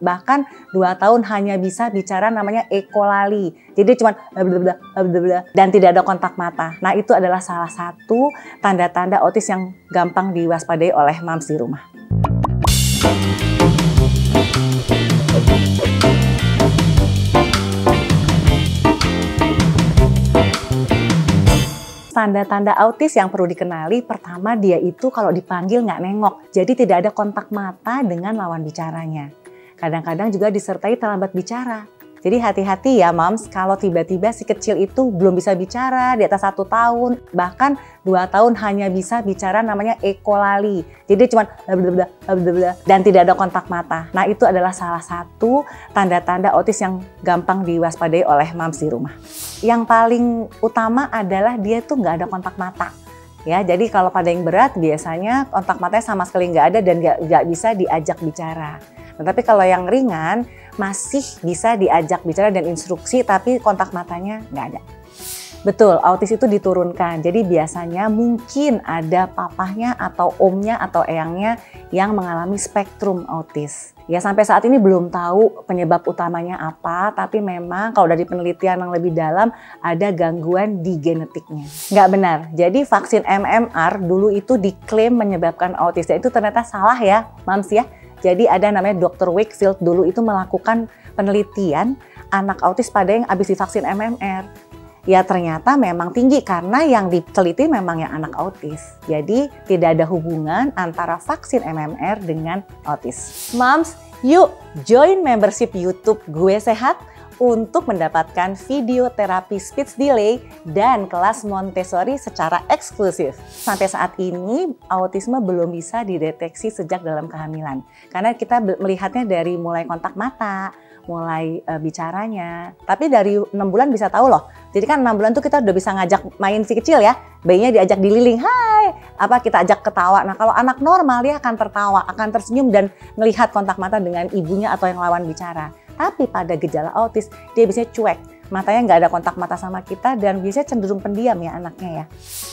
Bahkan 2 tahun hanya bisa bicara namanya ekolali. Jadi cuma dan tidak ada kontak mata. Nah, itu adalah salah satu tanda-tanda autis yang gampang diwaspadai oleh moms di rumah. Tanda-tanda autis yang perlu dikenali, pertama dia itu kalau dipanggil nggak nengok. Jadi tidak ada kontak mata dengan lawan bicaranya. Kadang-kadang juga disertai terlambat bicara. Jadi hati-hati ya moms, kalau tiba-tiba si kecil itu belum bisa bicara di atas 1 tahun, bahkan 2 tahun hanya bisa bicara namanya ekolali. Jadi cuma dan tidak ada kontak mata. Nah, itu adalah salah satu tanda-tanda autis yang gampang diwaspadai oleh moms di rumah. Yang paling utama adalah dia tuh nggak ada kontak mata. Ya, jadi kalau pada yang berat biasanya kontak matanya sama sekali nggak ada dan nggak bisa diajak bicara. Tetapi kalau yang ringan masih bisa diajak bicara dan instruksi tapi kontak matanya nggak ada. Betul, autis itu diturunkan. Jadi biasanya mungkin ada papahnya atau omnya atau eyangnya yang mengalami spektrum autis. Ya, sampai saat ini belum tahu penyebab utamanya apa, tapi memang kalau dari penelitian yang lebih dalam ada gangguan di genetiknya. Nggak benar, jadi vaksin MMR dulu itu diklaim menyebabkan autis. Dan itu ternyata salah ya, moms ya. Jadi ada namanya Dr. Wakefield dulu itu melakukan penelitian anak autis pada yang habis divaksin MMR. Ya ternyata memang tinggi karena yang diteliti memang yang anak autis. Jadi tidak ada hubungan antara vaksin MMR dengan autis. Moms, yuk join membership YouTube Gue Sehat untuk mendapatkan video terapi speech delay dan kelas Montessori secara eksklusif. Sampai saat ini autisme belum bisa dideteksi sejak dalam kehamilan. Karena kita melihatnya dari mulai kontak mata, mulai bicaranya. Tapi dari 6 bulan bisa tahu loh. Jadi kan 6 bulan tuh kita udah bisa ngajak main si kecil ya. Bayinya diajak dililing, hai, kita ajak ketawa. Nah, kalau anak normal dia akan tertawa, akan tersenyum dan melihat kontak mata dengan ibunya atau yang lawan bicara. Tapi pada gejala autis, dia biasanya cuek. Matanya nggak ada kontak mata sama kita dan biasanya cenderung pendiam ya anaknya ya.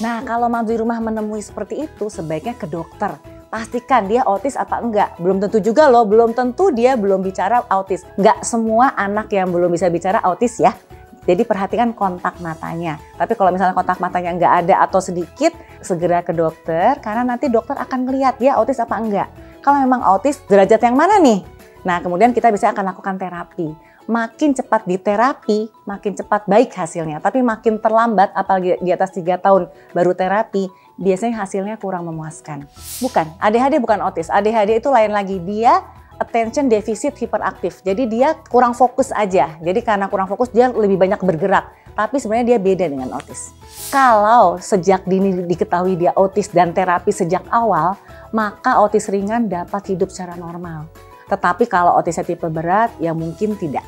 Nah, kalau moms di rumah menemui seperti itu, sebaiknya ke dokter. Pastikan dia autis apa enggak. Belum tentu juga loh, belum tentu dia belum bicara autis. Nggak semua anak yang belum bisa bicara autis ya. Jadi perhatikan kontak matanya. Tapi kalau misalnya kontak matanya nggak ada atau sedikit, segera ke dokter. Karena nanti dokter akan ngelihat dia autis apa enggak. Kalau memang autis, derajat yang mana nih? Nah, kemudian kita bisa akan lakukan terapi. Makin cepat diterapi, makin cepat baik hasilnya. Tapi makin terlambat, apalagi di atas 3 tahun baru terapi, biasanya hasilnya kurang memuaskan. Bukan, ADHD bukan autis. ADHD itu lain lagi. Dia attention deficit hyperactive. Jadi dia kurang fokus aja. Jadi karena kurang fokus dia lebih banyak bergerak. Tapi sebenarnya dia beda dengan autis. Kalau sejak dini diketahui dia autis dan terapi sejak awal, maka autis ringan dapat hidup secara normal. Tetapi kalau autisnya tipe berat, ya mungkin tidak.